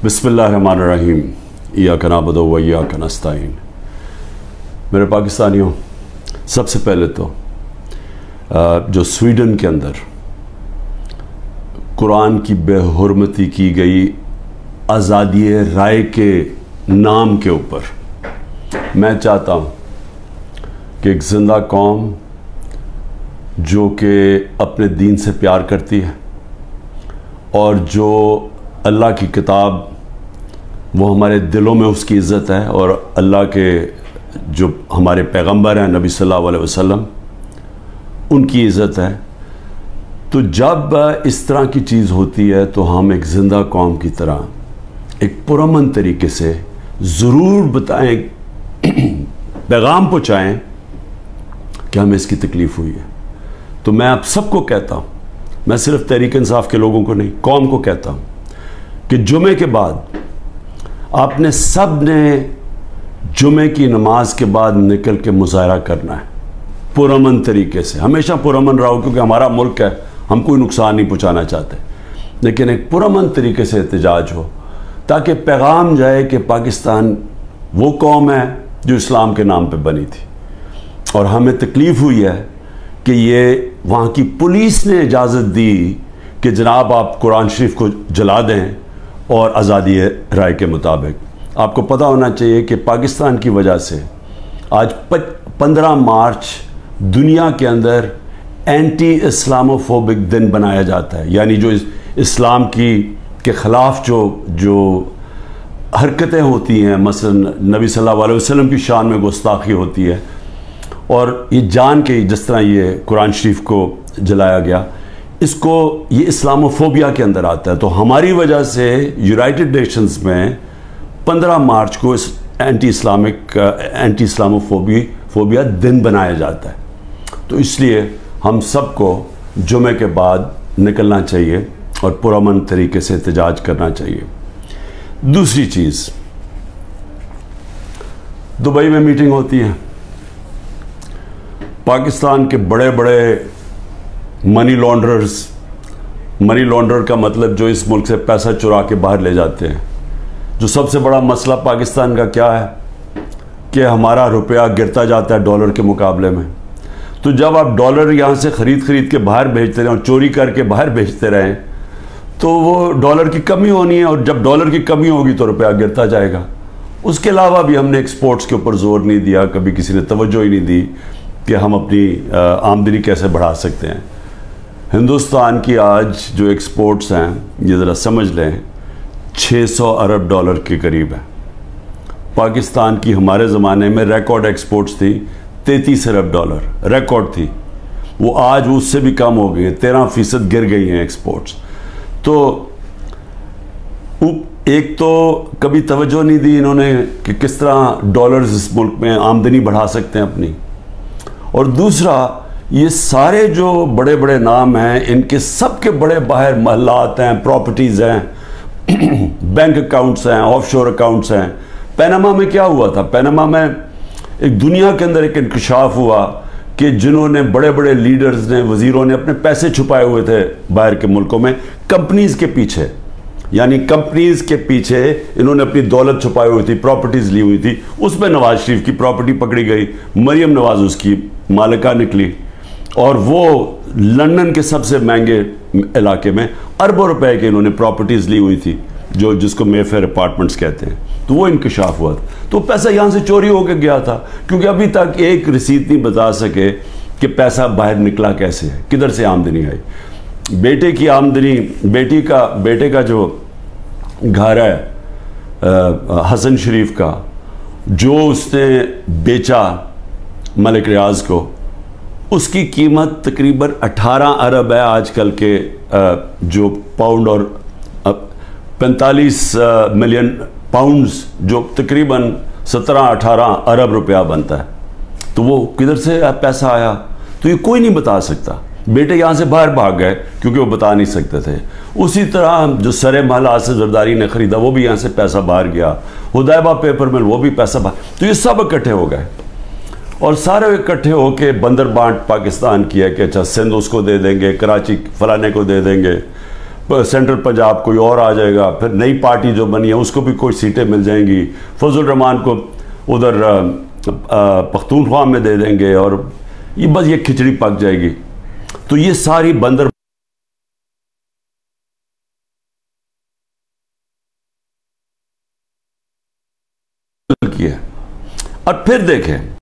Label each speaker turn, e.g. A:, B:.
A: बिस्मिल्लाहिर्रहमानिर्रहीम इय्याका नअबुदु व इय्याका नस्तईन। मेरे पाकिस्तानियों, सबसे पहले तो जो स्वीडन के अंदर कुरान की बेहुरमती की गई आज़ादी राय के नाम के ऊपर मैं चाहता हूँ कि एक ज़िंदा कौम जो कि अपने दीन से प्यार करती है और जो अल्लाह की किताब वो हमारे दिलों में उसकी इज़्ज़त है और अल्लाह के जो हमारे पैगंबर हैं नबी सल्लल्लाहु अलैहि वसल्लम उनकी इज़्ज़त है। तो जब इस तरह की चीज़ होती है तो हम एक ज़िंदा कौम की तरह एक पुरअमन तरीके से ज़रूर बताएं, पैगाम पहुँचाएँ कि हमें इसकी तकलीफ़ हुई है। तो मैं आप सबको कहता हूँ, मैं सिर्फ तहरीक इंसाफ के लोगों को नहीं, कौम को कहता हूँ कि जुमे के बाद आपने सब ने जुमे की नमाज के बाद निकल के मुजाहरा करना है पुरअमन तरीके से। हमेशा पुरअमन रहो क्योंकि हमारा मुल्क है, हम कोई नुकसान नहीं पहुंचाना चाहते, लेकिन एक पुरअमन तरीके से एहतजाज हो ताकि पैगाम जाए कि पाकिस्तान वो कौम है जो इस्लाम के नाम पे बनी थी और हमें तकलीफ़ हुई है कि ये वहाँ की पुलिस ने इजाज़त दी कि जनाब आप कुरान शरीफ को जला दें और आज़ादी राय के मुताबिक। आपको पता होना चाहिए कि पाकिस्तान की वजह से आज 15 मार्च दुनिया के अंदर एंटी इस्लामोफोबिक दिन बनाया जाता है, यानी जो इस्लाम के ख़िलाफ़ जो हरकतें होती हैं, मसलन नबी सल्लल्लाहु अलैहि वसल्लम की शान में गुस्ताखी होती है और ये जान के जिस तरह ये कुरान शरीफ को जलाया गया, इसको ये इस्लामोफोबिया के अंदर आता है। तो हमारी वजह से यूनाइटेड नेशंस में 15 मार्च को इस एंटी इस्लामोफोबिया दिन बनाया जाता है। तो इसलिए हम सबको जुमे के बाद निकलना चाहिए और पुरअमन तरीके से एहतजाज करना चाहिए। दूसरी चीज़, दुबई में मीटिंग होती है, पाकिस्तान के बड़े बड़े मनी लॉन्ड्रर का मतलब जो इस मुल्क से पैसा चुरा के बाहर ले जाते हैं। जो सबसे बड़ा मसला पाकिस्तान का क्या है कि हमारा रुपया गिरता जाता है डॉलर के मुकाबले में। तो जब आप डॉलर यहाँ से ख़रीद के बाहर भेजते रहें और चोरी करके बाहर भेजते रहें तो वो डॉलर की कमी होनी है और जब डॉलर की कमी होगी तो रुपया गिरता जाएगा। उसके अलावा भी हमने एक्सपोर्ट्स के ऊपर ज़ोर नहीं दिया, कभी किसी ने तवज्जो ही नहीं दी कि हम अपनी आमदनी कैसे बढ़ा सकते हैं। हिंदुस्तान की आज जो एक्सपोर्ट्स हैं ये ज़रा समझ लें 600 अरब डॉलर के करीब है। पाकिस्तान की हमारे ज़माने में रिकॉर्ड एक्सपोर्ट्स थी 33 अरब डॉलर, रिकॉर्ड थी। वो आज उससे भी कम हो गई है, 13% गिर गई हैं एक्सपोर्ट्स। तो एक तो कभी तवज्जो नहीं दी इन्होंने कि किस तरह डॉलर्स इस मुल्क में आमदनी बढ़ा सकते हैं अपनी, और दूसरा ये सारे जो बड़े बड़े नाम हैं इनके सबके बड़े बाहर महल्लात हैं, प्रॉपर्टीज़ हैं, बैंक अकाउंट्स हैं, ऑफशोर अकाउंट्स हैं। पनामा में क्या हुआ था? पनामा में एक दुनिया के अंदर एक इंकशाफ हुआ कि जिन्होंने बड़े बड़े लीडर्स ने, वज़ीरों ने अपने पैसे छुपाए हुए थे बाहर के मुल्कों में कंपनीज़ के पीछे, यानी कंपनीज़ के पीछे इन्होंने अपनी दौलत छुपाई हुई थी, प्रॉपर्टीज़ ली हुई थी। उसमें नवाज शरीफ की प्रॉपर्टी पकड़ी गई, मरियम नवाज उसकी मालिका निकली और वो लंदन के सबसे महंगे इलाके में अरबों रुपए के इन्होंने प्रॉपर्टीज़ ली हुई थी, जिसको मेफेयर अपार्टमेंट्स कहते हैं। तो वो इंकशाफ हुआ था, तो पैसा यहाँ से चोरी होकर गया था क्योंकि अभी तक एक रसीद नहीं बता सके कि पैसा बाहर निकला कैसे है, किधर से आमदनी आई। बेटे की आमदनी, बेटे का जो घर है हसन शरीफ का, जो उसने बेचा मलिक रियाज को, उसकी कीमत तकरीबन 18 अरब है आजकल के जो पाउंड, और 45 मिलियन पाउंड्स जो तकरीबन 17-18 अरब रुपया बनता है। तो वो किधर से पैसा आया तो ये कोई नहीं बता सकता। बेटे यहाँ से बाहर भाग गए क्योंकि वो बता नहीं सकते थे। उसी तरह जो सरे महल आसिफ जरदारी ने ख़रीदा वो भी यहाँ से पैसा बाहर गया, हुदैबा पेपर मिल वो भी पैसा बाहर। तो ये सब इकट्ठे हो गए और सारे इकट्ठे होके बंदर बांट पाकिस्तान किया कि अच्छा सिंध उसको दे देंगे, कराची फलाने को दे देंगे, سینٹرل پنجاب کوئی اور آ جائے گا، پھر نئی پارٹی جو بنی ہے اس کو بھی کوئی سیٹیں مل جائیں گی، فضل الرحمان کو ادھر پختونخوا میں دے دیں گے، اور یہ بس یہ کھچڑی پک جائے گی. تو یہ ساری بندر کی ہے. اور پھر دیکھیں